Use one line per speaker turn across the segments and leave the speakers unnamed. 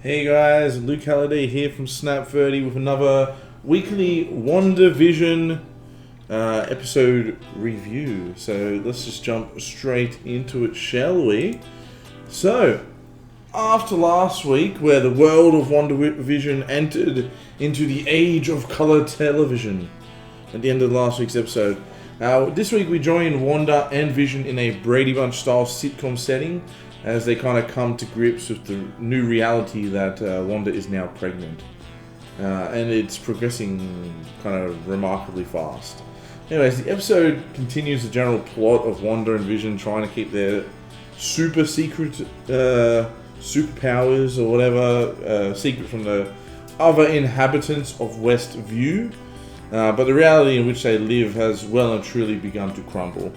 Hey guys, Luke Halliday here from Snap 30 with another weekly WandaVision episode review. So let's just jump straight into it, shall we? So, after last week, where the world of WandaVision entered into the age of color television, at the end of last week's episode, this week we join Wanda and Vision in a Brady Bunch style sitcom setting as they kind of come to grips with the new reality that Wanda is now pregnant. And it's progressing kind of remarkably fast. Anyways, the episode continues the general plot of Wanda and Vision trying to keep their super secret superpowers or whatever secret from the other inhabitants of Westview. But the reality in which they live has well and truly begun to crumble.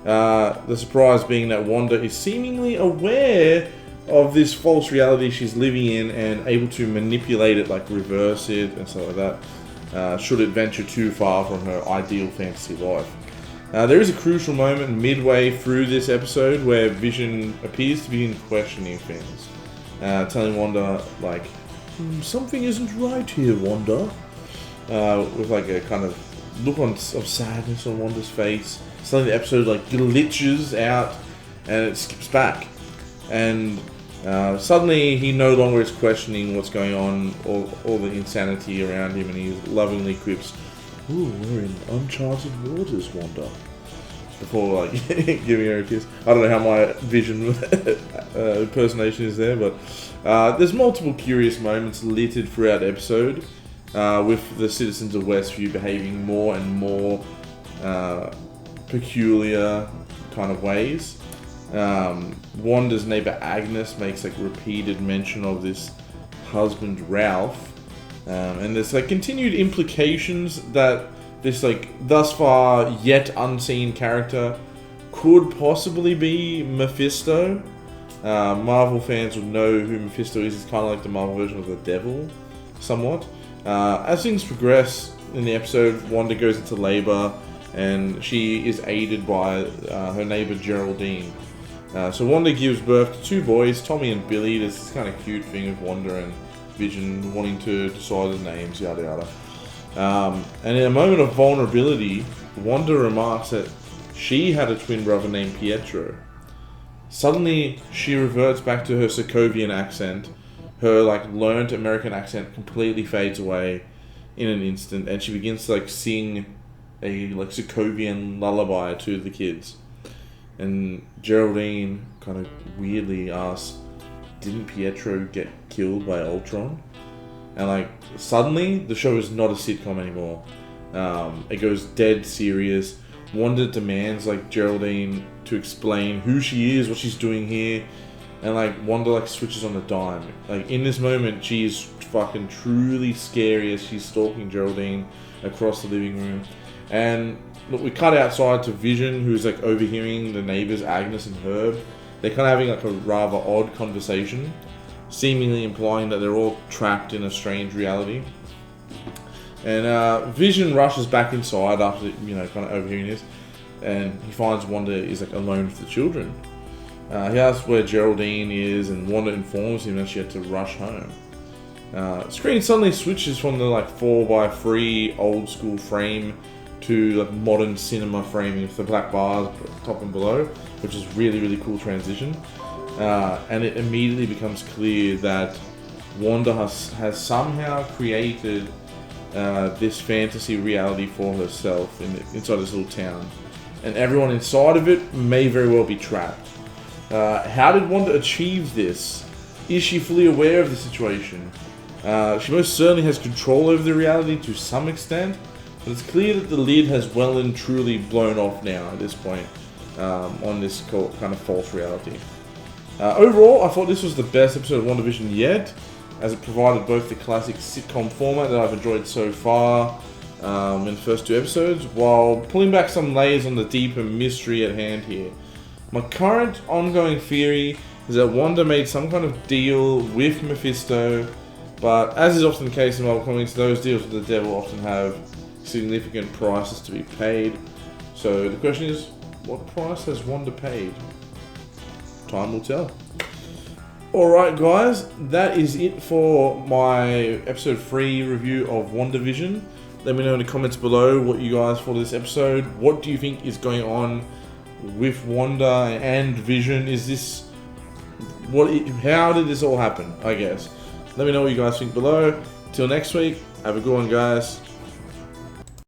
The surprise being that Wanda is seemingly aware of this false reality she's living in and able to manipulate it, like reverse it and stuff like that, should it venture too far from her ideal fantasy life. There is a crucial moment midway through this episode where Vision appears to be questioning things, telling Wanda, like, something isn't right here, Wanda, with like a kind of look of sadness on Wanda's face. Suddenly the episode like glitches out and it skips back, and suddenly he no longer is questioning what's going on, all the insanity around him, and he lovingly quips, "Ooh, we're in uncharted waters, Wanda," before like giving her a kiss. I don't know how my Vision impersonation is there, but there's multiple curious moments littered throughout the episode, with the citizens of Westview behaving more and more peculiar kind of ways. Wanda's neighbor Agnes makes like repeated mention of this husband Ralph, and there's like continued implications that this like thus far yet unseen character could possibly be Mephisto. Marvel fans would know who Mephisto is. It's kind of like the Marvel version of the devil, somewhat. As things progress in the episode, Wanda goes into labor, and she is aided by her neighbor Geraldine. So Wanda gives birth to two boys, Tommy and Billy. There's this kind of cute thing of Wanda and Vision wanting to decide the names, yada yada. And in a moment of vulnerability, Wanda remarks that she had a twin brother named Pietro. Suddenly, she reverts back to her Sokovian accent. Her like learned American accent completely fades away in an instant, and she begins to like sing a like Sokovian lullaby to the kids. And Geraldine kind of weirdly asks, "Didn't Pietro get killed by Ultron?" And like suddenly the show is not a sitcom anymore. It goes dead serious. Wanda demands like Geraldine to explain who she is, what she's doing here, and like Wanda like switches on the dime. Like in this moment, she is fucking truly scary as she's stalking Geraldine across the living room. And look, we cut outside to Vision, who's like overhearing the neighbors Agnes and Herb. They're kind of having like a rather odd conversation, seemingly implying that they're all trapped in a strange reality. And Vision rushes back inside after kind of overhearing this, and he finds Wanda is like alone with the children. He asks where Geraldine is, and Wanda informs him that she had to rush home. Screen suddenly switches from the like 4x3 old school frame to like modern cinema framing with the black bars top and below, which is really cool transition. And it immediately becomes clear that Wanda has somehow created this fantasy reality for herself inside this little town, and everyone inside of it may very well be trapped. How did Wanda achieve this? Is she fully aware of the situation? She most certainly has control over the reality to some extent, but it's clear that the lid has well and truly blown off now at this point on this kind of false reality. Overall, I thought this was the best episode of WandaVision yet, as it provided both the classic sitcom format that I've enjoyed so far in the first two episodes, while pulling back some layers on the deeper mystery at hand here. My current ongoing theory is that Wanda made some kind of deal with Mephisto, but as is often the case in Marvel Comics, those deals with the devil often have significant prices to be paid. So the question is, what price has Wanda paid? Time will tell. Alright guys, that is it for my episode 3 review of WandaVision. Let me know in the comments below what you guys thought of this episode. What do you think is going on with Wanda and Vision? How did this all happen, I guess? Let me know what you guys think below. Till next week, have a good one guys.